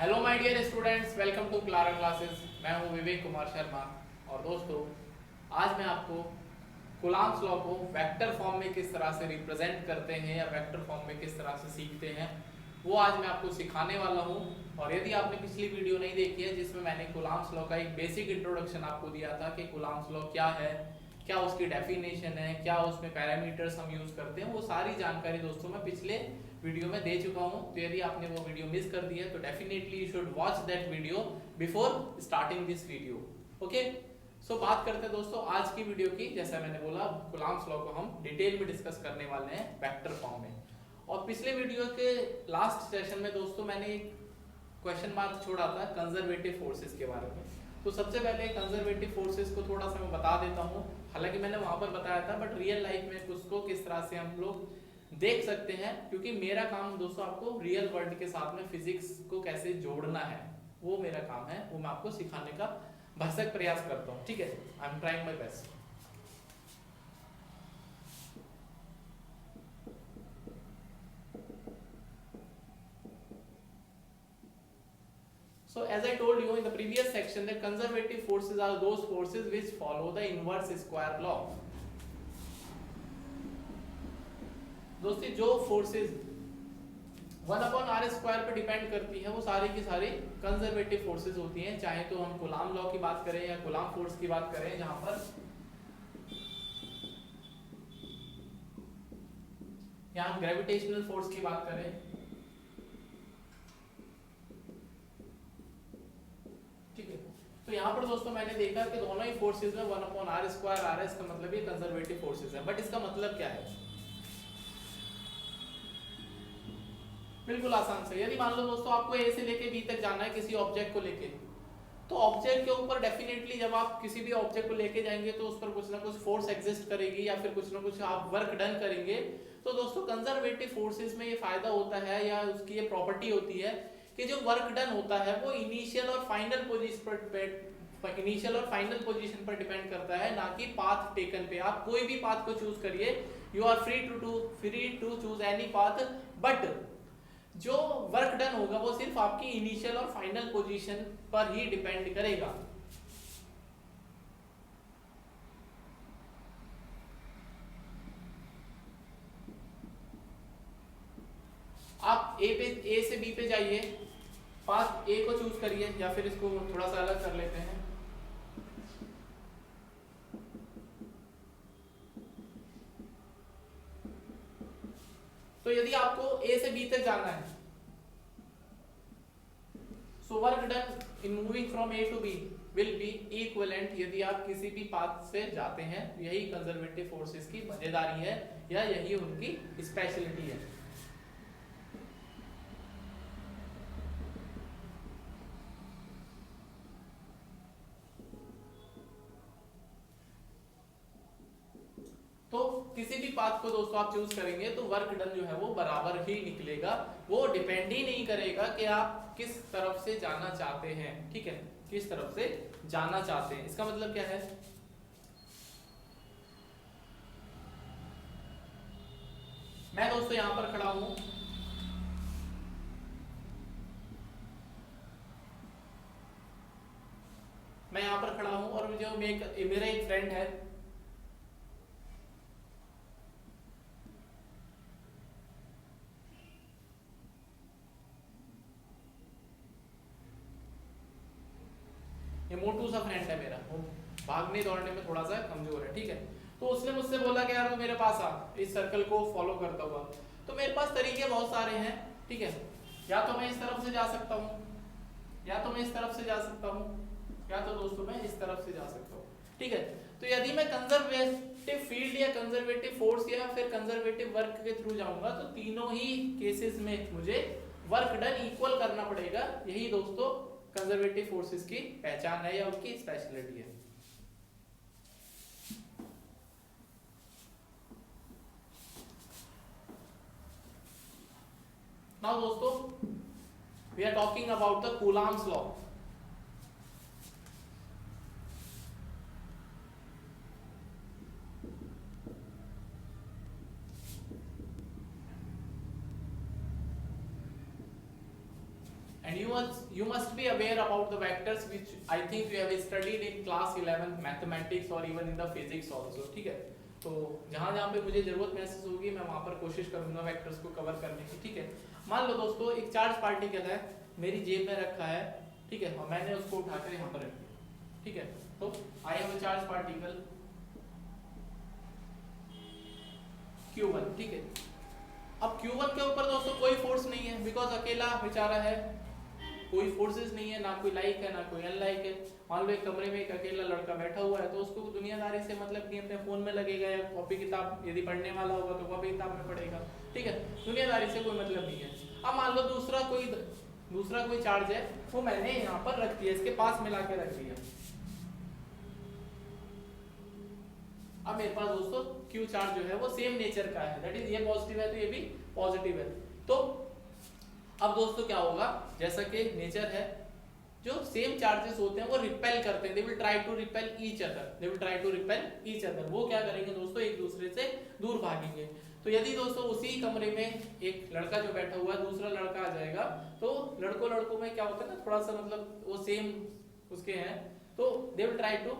Hello my dear students, welcome to Clara classes. मैं हूं विवेक कुमार शर्मा। और दोस्तों, आज मैं आपको कूलॉम्स लॉ को वेक्टर फॉर्म में किस तरह से रिप्रेजेंट करते हैं या वेक्टर फॉर्म में किस तरह से सीखते हैं, वो आज मैं आपको सिखाने वाला हूं। और यदि आपने पिछली वीडियो नहीं देखी है जिसमें मैंने कूलॉम्स लॉ का एक बेसिक इंट्रोडक्शन आपको दिया था कि कूलॉम्स लॉ क्या है, क्या उसकी डेफिनेशन है, क्या उसमें पैरामीटर्स हम यूज करते हैं, वो सारी जानकारी दोस्तों मैं पिछले वीडियो में दे चुका हूं। तो यदि आपने वो वीडियो मिस कर दी है तो definitely you should watch that video before starting this video. Okay, so बात करते हैं दोस्तों आज की वीडियो की। जैसा मैंने बोला, कूलॉम्स लॉ को हम डिटेल में डिस्कस करने वाले हैं वेक्टर फॉर्म में। और पिछले वीडियो के लास्ट सेशन में दोस्तों मैंने एक क्वेश्चन मार्क छोड़ा था कंजर्वेटिव फोर्सेस के बारे में। तो सबसे पहले कंजर्वेटिव फोर्सेस को थोड़ा सा मैं बता देता हूँ। हालांकि मैंने वहां पर बताया था, बट रियल लाइफ में उसको किस तरह से हम लोग देख सकते हैं, क्योंकि मेरा काम दोस्तों आपको रियल वर्ल्ड के साथ में फिजिक्स को कैसे जोड़ना है, वो मेरा काम है। वो मैं आपको सिखाने का भरसक प्रयास करता हूँ। ठीक है, I am trying my best. So as I told you in the previous section that conservative forces are those forces which follow the inverse square law. दोस्तों, जो फोर्सेस 1/r² पे डिपेंड करती है वो सारी की सारी कंजर्वेटिव फोर्सेस होती हैं। चाहे तो हम कूलॉम लॉ की बात करें या कूलॉम फोर्स की बात करें, जहां पर या हम ग्रेविटेशनल फोर्स की बात करें। ठीक है, तो यहाँ पर दोस्तों मैंने देखा कि दोनों ही फोर्सेस में 1/r² आ रहा है। इसका मतलब ये कंजर्वेटिव फोर्सेस है। बट इसका मतलब क्या है? बिल्कुल आसान से, यदि मान लो दोस्तों आपको ए से लेके बी तक जाना है किसी ऑब्जेक्ट को लेके, तो ऑब्जेक्ट के ऊपर डेफिनेटली जब आप किसी भी ऑब्जेक्ट को लेके जाएंगे तो उस पर कुछ ना कुछ फोर्स एग्जिस्ट करेगी या फिर कुछ ना कुछ आप वर्क डन करेंगे। तो दोस्तों कंजर्वेटिव फोर्सेस में ये फायदा होता है या उसकी ये प्रॉपर्टी होती है कि जो वर्क डन होता है वो इनिशियल और फाइनल पोजीशन पर डिपेंड करता है, ना कि पाथ टेकन पे। आप कोई भी पाथ को चूज करिए, you are free to choose any path, but जो वर्क डन होगा वो सिर्फ आपकी इनिशियल और फाइनल पोजीशन पर ही डिपेंड करेगा। आप ए से बी पे जाइए, पाथ ए को चूज करिए, या फिर इसको थोड़ा सा अलग कर लेते हैं। तो यदि आपको ए से बी तक जाना है, so work done in moving from A to B will be equivalent यदि आप किसी भी पाथ से जाते हैं। यही कंजर्वेटिव फोर्सेस की मजेदारी है या यही उनकी स्पेशलिटी है। तो किसी भी पाथ को दोस्तों आप चूज करेंगे तो वर्क डन जो है वो बराबर ही निकलेगा। वो डिपेंड ही नहीं करेगा कि आप किस तरफ से जाना चाहते हैं। ठीक है, किस तरफ से जाना चाहते हैं, इसका मतलब क्या है? मैं दोस्तों यहां पर खड़ा हूं, मैं यहां पर खड़ा हूं और जो मेरा एक फ्रेंड है, ये मोटू सा फ्रेंड है मेरा, वो भागने दौड़ने में थोड़ा सा कमजोर है। ठीक है, तो उसने मुझसे बोला कि यार वो मेरे पास आ, इस सर्कल को फॉलो करता हुआ। तो मेरे पास तरीके बहुत सारे हैं। ठीक है, या तो मैं इस तरफ से जा सकता हूँ, या तो मैं इस तरफ से जा सकता हूँ, या तो दोस्तों मैं इस तरफ से जा सकता हूँ। ठीक है, तो यदि मैं कंजर्वेटिव फील्ड या कंजर्वेटिव फोर्स या फिर कंजर्वेटिव वर्क के थ्रू जाऊंगा तो तीनों ही केसेस में मुझे वर्क डन इक्वल करना पड़ेगा। यही दोस्तों कंजर्वेटिव फोर्सेस की पहचान है या उनकी स्पेशलिटी है। नाउ दोस्तों, we are talking about the Coulomb's law. and you you must be aware about the vectors which I think you have studied in class 11 mathematics or even in the physics also, ठीक है। तो जहां जहां पे मुझे जरूरत महसूस होगी मैं वहां पर कोशिश करूंगा वेक्टर्स को कवर करने की, ठीक है। मान लो दोस्तों एक चार्ज पार्टिकल है, मेरी जेब में रखा है, ठीक है, और मैंने उसको उठाकर यहाँ पर रख दिया, ठीक है। तो I have a charge particle Q1, ठीक है। अब Q1 के ऊपर दोस्तों कोई फोर्स नहीं है, बिकॉज अकेला बेचारा है, कोई फोर्सेस नहीं है, ना कोई लाइक है ना कोई अनलाइक है। मान लो एक कमरे में एक अकेला लड़का बैठा हुआ है, तो उसको दुनियादारी से मतलब नहीं, अपने फोन में लगेगा या कॉपी किताब, यदि पढ़ने वाला होगा तो कॉपी किताब में पढ़ेगा, ठीक है, दुनियादारी से कोई मतलब नहीं है। अब मान लो दूसरा कोई चार्ज है, वो मैंने यहाँ पर रख दिया, इसके पास मिला के रख दिया। अब मेरे पास दोस्तों Q चार्ज जो है वो सेम नेचर का है, दैट इज ये पॉजिटिव है तो ये भी पॉजिटिव है। तो अब दोस्तों क्या होगा, जैसा कि नेचर है, जो सेम चार्जेस होते हैं वो रिपेल करते हैं, they will try to repel each other, वो क्या करेंगे दोस्तों, एक दूसरे से दूर भागेंगे। तो यदि दोस्तों उसी कमरे में एक लड़का जो बैठा हुआ है, दूसरा लड़का आ जाएगा, तो लड़कों में क्या होता है ना, थोड़ा सा मतलब वो सेम उसके हैं, तो दे विल ट्राई टू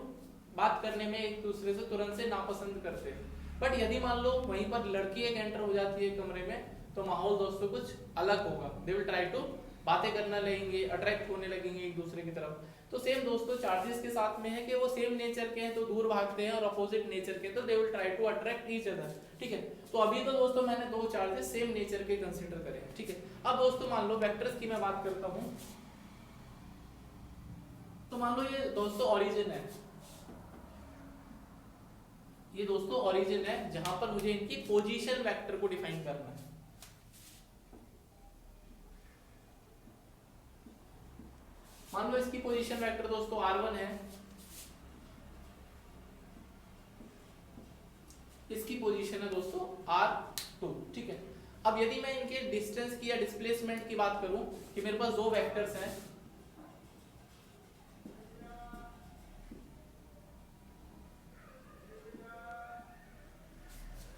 बात करने में एक दूसरे से तुरंत से नापसंद करते हैं। बट यदि मान लो वहीं पर लड़की एक एंटर हो जाती है कमरे में, तो माहौल दोस्तों कुछ अलग होगा, दे विल ट्राई टू बातें करना लगेंगे, अट्रैक्ट होने लगेंगे एक दूसरे की तरफ। तो सेम दोस्तों चार्जेस के साथ में है कि वो सेम नेचर के हैं तो दूर भागते हैं, और अपोजिट नेचर के तो they will try to attract each other, ठीक है। तो अभी तो दोस्तों मैंने दो चार्जेस सेम नेचर के कंसीडर करे, ठीक है। अब दोस्तों मान लो वेक्टर्स की मैं बात करता हूं, तो मान लो ये दोस्तों ओरिजिन है, ये दोस्तों ओरिजिन है जहां पर मुझे इनकी पोजीशन वेक्टर को डिफाइन करना है। मान लो इसकी पोजीशन वेक्टर दोस्तों r1 है, इसकी पोजीशन है दोस्तों r2, ठीक है। अब यदि मैं इनके डिस्टेंस की या डिस्प्लेसमेंट की बात करूं कि मेरे पास दो वेक्टर्स हैं,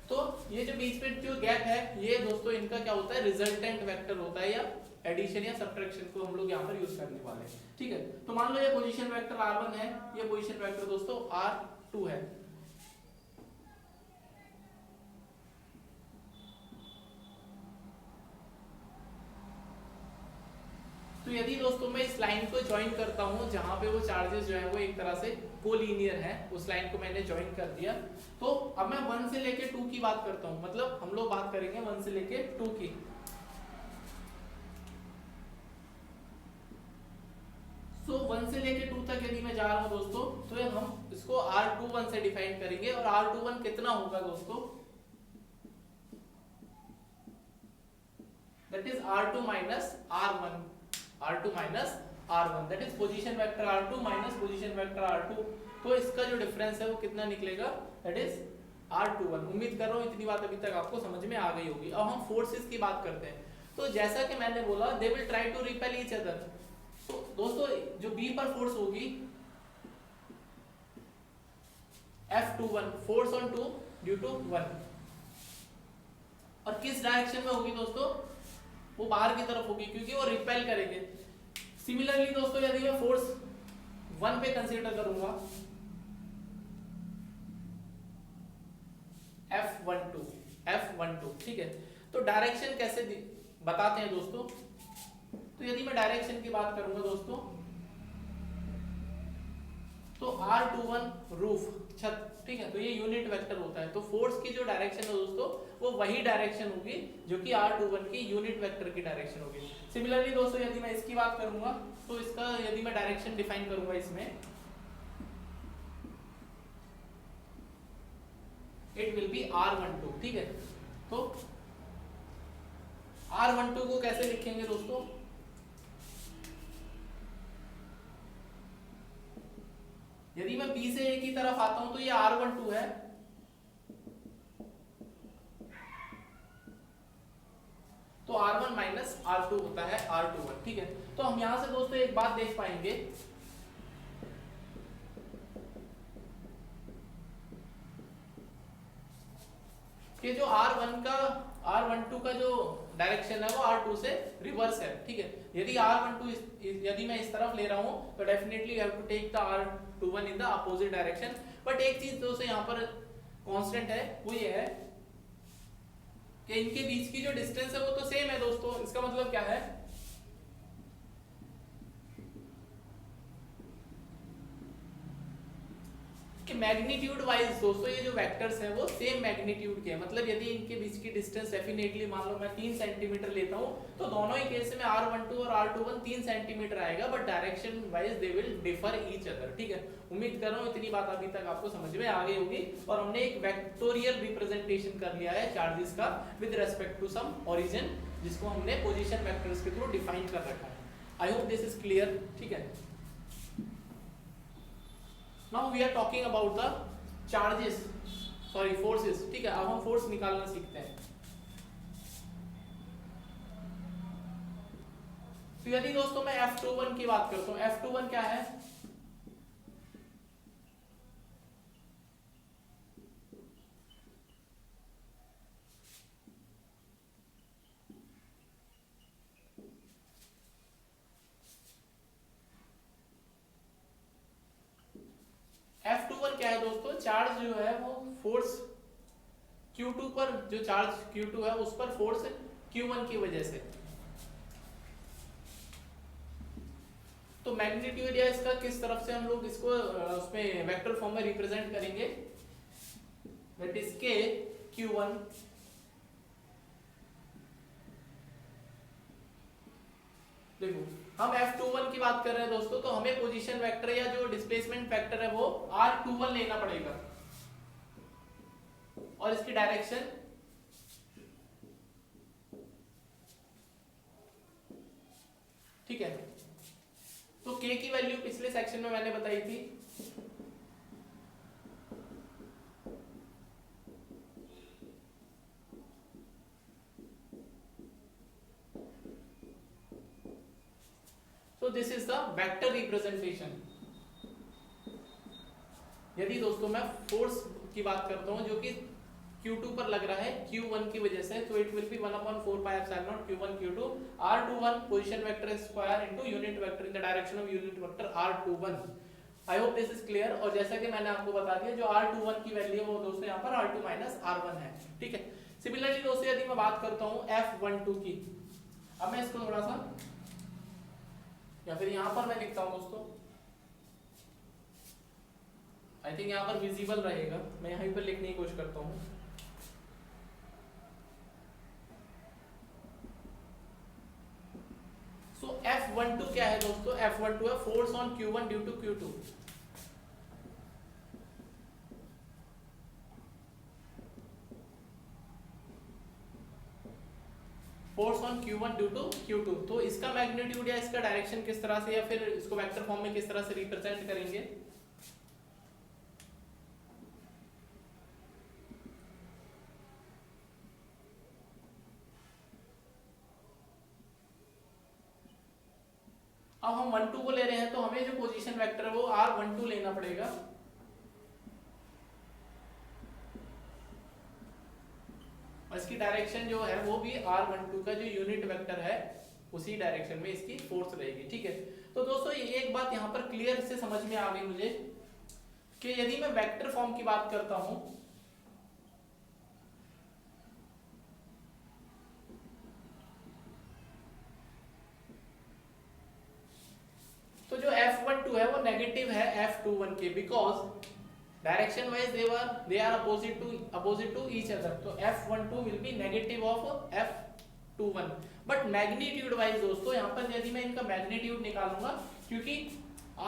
तो ये जो बीच में जो गैप है, ये दोस्तों इनका क्या होता है, रिजल्टेंट वेक्टर होता है, या एडिशन या सब्ट्रैक्शन को हम लोग यहाँ पर यूज करने वाले हैं, ठीक है। तो मान लो ये पोजीशन वेक्टर r1 है, ये पोजीशन वेक्टर दोस्तों r2 है। तो यदि दोस्तों मैं इस लाइन को ज्वाइन करता हूं जहां पे वो चार्जेस जो है वो एक तरह से कोलिनियर है, उस लाइन को मैंने ज्वाइन कर दिया, तो अब मैं 1 से लेके 2 की बात करता हूं, मतलब हम लोग बात करेंगे 1 से लेके 2 की। सो 1 से लेके 2 तक यदि मैं जा रहा हूं दोस्तों, तो हम इसको R21 से डिफाइन करेंगे, और R21 कितना होगा दोस्तों, that is R2 minus R1, R2 minus R1, that is position vector R2 minus position vector R2। तो इसका जो डिफरेंस है वो कितना निकलेगा, दैट इज R21। उम्मीद कर रहा हूं इतनी बात अभी तक आपको समझ में आ गई होगी। अब हम फोर्सेस की बात करते हैं, तो जैसा कि मैंने बोला they will try to repel each other. तो दोस्तों जो B पर फोर्स होगी F21, force on 2 due to 1, और किस डायरेक्शन में होगी दोस्तों, वो बाहर की तरफ होगी, क्योंकि वो रिपेल करेंगे। सिमिलरली दोस्तों यदि मैं फोर्स 1 पे कंसीडर करूंगा, F12, ठीक है। तो डायरेक्शन कैसे बताते हैं दोस्तों, तो यदि मैं डायरेक्शन की बात करूंगा दोस्तों, तो R21 रूफ, छत, ठीक है। तो ये यूनिट वेक्टर होता है, तो फोर्स की जो डायरेक्शन है दोस्तों वो वही डायरेक्शन होगी जो कि R21 की यूनिट वेक्टर की डायरेक्शन होगी। सिमिलरली दोस्तों यदि मैं इसकी बात करूंगा, तो इसका यदि मैं डायरेक्शन डिफाइन करूंगा इसमें, इट विल बी R12, ठीक है। तो R12 को कैसे लिखेंगे दोस्तों, यदि मैं B से A की तरफ आता हूं तो ये R12 है, तो R1 माइनस R2 होता है R21, ठीक है। तो हम यहां से दोस्तों एक बात देख पाएंगे कि जो R12 का जो डायरेक्शन है वो R2 से रिवर्स है, ठीक है। यदि R12 यदि मैं इस तरफ ले रहा हूँ तो definitely you have to take the R21 in the opposite direction. But एक चीज दोस्तों यहाँ पर कांस्टेंट है, वो ये है कि इनके बीच की जो डिस्टेंस है वो तो सेम है दोस्तों। इसका मतलब क्या है कि मैग्नीट्यूड वाइज दोस्तों ये जो वेक्टर्स हैं वो सेम मैग्नीट्यूड के हैं। मतलब यदि इनके बीच की डिस्टेंस डेफिनेटली मान लो मैं 3 सेंटीमीटर लेता हूं तो दोनों ही केस में R12 और R21 3 सेंटीमीटर आएगा, but direction wise they will differ each other, ठीक है। उम्मीद कर रहा हूं इतनी बात अभी तक आपको समझ में आ गई होगी। और हमने एक वेक्टोरियल रिप्रेजेंटेशन कर लिया है चार्जेस का with respect to some origin, जिसको हमने पोजीशन वेक्टर्स के थ्रू डिफाइन कर रखा है। I hope this is clear, ठीक है। Now we are talking about the charges, sorry forces, ठीक है। अब हम फोर्स निकालना सीखते हैं। तो यदि दोस्तों मैं F21 की बात करता हूं, F21 क्या है? F21 क्या है दोस्तों? चार्ज जो है वो फोर्स Q2 पर, जो चार्ज Q2 है उस पर फोर्स Q1 की वजह से। तो मैग्नीट्यूड या इसका किस तरफ से हम लोग इसको उसमें वेक्टर फॉर्म में रिप्रेजेंट करेंगे, दैट इज K Q1 देखो हम F21 की बात कर रहे हैं दोस्तों, तो हमें पोजीशन वेक्टर या जो डिस्प्लेसमेंट वेक्टर है वो R21 लेना पड़ेगा और इसकी डायरेक्शन ठीक है। तो K की वैल्यू पिछले सेक्शन में मैंने बताई थी, so this is the vector representation। यदि दोस्तों मैं फोर्स की बात करता हूं जो कि Q2 पर लग रहा है Q1 की वजह से, तो it will be 1/4 pi epsilon naught Q1 Q2 R21 position vector square into unit vector in the direction of unit vector R21। I hope this is clear. और जैसा कि मैंने आपको बता दिया जो R21 की वैल्यू है वो दोस्तों यहाँ पर R2 माइनस R1 है, ठीक है। सिमिलरली दोस्तों यदि मैं बात करता हूँ F12 की, अब मैं इसको थोड़ा सा या फिर यहां पर मैं लिखता हूं दोस्तों, आई थिंक यहां पर विजिबल रहेगा, मैं यहीं पर लिखने की कोशिश करता हूं। सो F12 क्या है दोस्तों? F12 है force on Q1 due to Q2। Force on Q1 due to Q2। तो इसका मैग्नीट्यूड या इसका डायरेक्शन किस तरह से, या फिर इसको वेक्टर फॉर्म में किस तरह से रिप्रेजेंट करेंगे? अब हम 12 को ले रहे हैं तो हमें जो पोजीशन वेक्टर है वो R12 लेना पड़ेगा, और इसकी डायरेक्शन जो है वो भी R12 का जो यूनिट वेक्टर है उसी डायरेक्शन में इसकी फोर्स रहेगी, ठीक है। तो दोस्तों एक बात यहाँ पर क्लियर से समझ में आ गई मुझे कि यदि मैं वेक्टर फॉर्म की बात करता हूं तो जो F12 है वो नेगेटिव है F21 के, because direction wise they are opposite to each other। तो F12 will be negative of F21। But magnitude wise दोस्तों यहाँ पर यदि मैं इनका मैग्नीट्यूड निकालूंगा, क्योंकि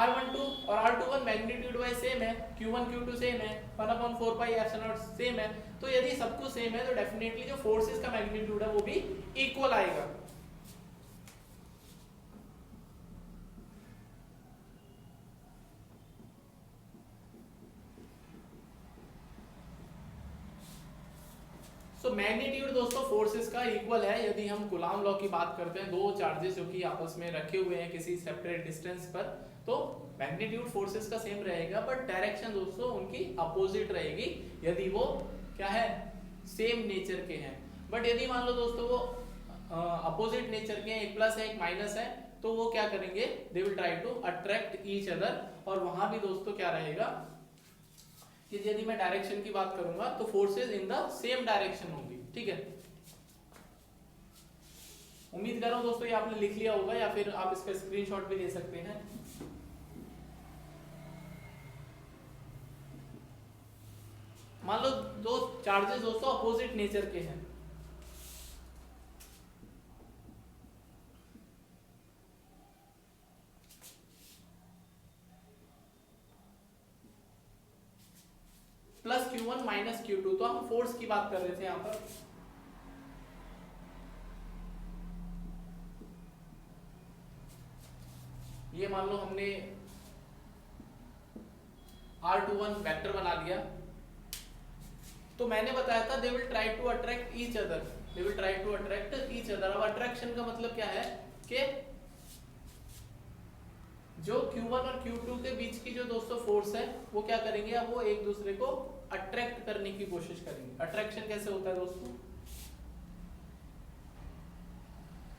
R12 और R21 मैग्नीट्यूड वाइज सेम है, Q1 Q2 सेम है, 1/4 pi epsilon naught सेम है, तो यदि सब कुछ सेम है तो डेफिनेटली जो फोर्सेस का मैग्नीट्यूड है वो भी इक्वल आएगा। तो मैग्नीट्यूड दोस्तों फोर्सेस का इक्वल है। यदि हम कूलॉम लॉ की बात करते हैं, दो चार्जेस जो कि आपस में रखे हुए हैं किसी सेपरेट डिस्टेंस पर, तो मैग्नीट्यूड फोर्सेस का सेम रहेगा, बट डायरेक्शन दोस्तों उनकी अपोजिट रहेगी यदि वो क्या है, सेम नेचर के हैं। बट यदि मान लो दोस्तों वो अपोजिट नेचर के हैं, एक प्लस है एक माइनस है, तो वो क्या करेंगे, they will try to attract each other. और वहां भी दोस्तों क्या रहेगा कि यदि मैं डायरेक्शन की बात करूंगा तो forces in the same direction होंगी। ठीक है, उम्मीद कर रहा हूं दोस्तों ये आपने लिख लिया होगा, या फिर आप इसका स्क्रीनशॉट भी ले सकते हैं। मान लो दो चार्जेस दोस्तों अपोजिट नेचर के हैं, प्लस Q1 माइनस Q2, तो हम फोर्स की बात कर रहे थे यहां पर। ये मान लो हमने R21 वेक्टर बना लिया, तो मैंने बताया था they will try to attract each other, they will try to attract each other. अब अट्रैक्शन का मतलब क्या है कि जो Q1 और Q2 के बीच की जो दोस्तों फोर्स है वो क्या करेंगे, अब वो एक दूसरे को अट्रैक्ट करने की कोशिश करेंगे। अट्रैक्शन कैसे होता है दोस्तों,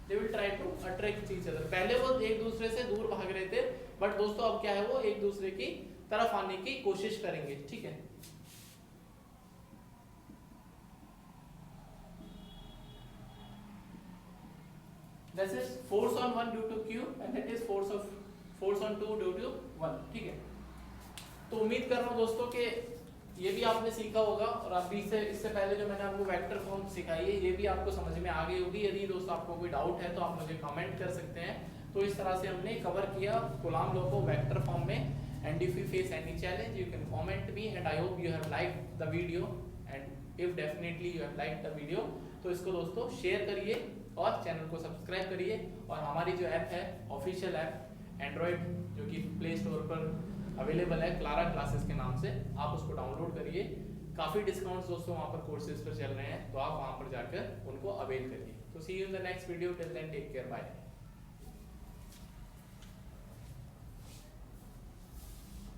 they will try to attract each other. पहले वो एक दूसरे से दूर भाग रहे थे, बट दोस्तों अब क्या है, वो एक दूसरे की तरफ आने की कोशिश करेंगे। ठीक है, this is force on one due to Q and that is force on two due to 1। ठीक है, तो उम्मीद कर रहा हूँ दोस्तों कि ये भी आपने सीखा होगा, और अभी से इससे पहले जो मैंने आपको वेक्टर फॉर्म सिखाई है ये भी आपको समझ में आ गई होगी। यदि दोस्तों आपको कोई डाउट है तो आप मुझे कमेंट कर सकते हैं। तो इस तरह से हमने कवर किया कूलॉम लॉ को वेक्टर फॉर्म में। And if you face any challenge you can comment me, and I hope you have liked the video, and if definitely you have liked the video तो इसको दोस्तों share करिए और channel को subscribe करिए। और हमारी जो ऐप है ऑफिशियल ऐप एंड्रॉयड जो कि प्ले स्टोर पर अवेलेबल है क्लारा क्लासेस के नाम से, आप उसको डाउनलोड करिए। काफ़ी डिस्काउंट्स दोस्तों वहाँ पर कोर्सेज पर चल रहे हैं, तो आप वहाँ पर जाकर उनको अवेल करिए। तो see you in the next video, till then take care, bye.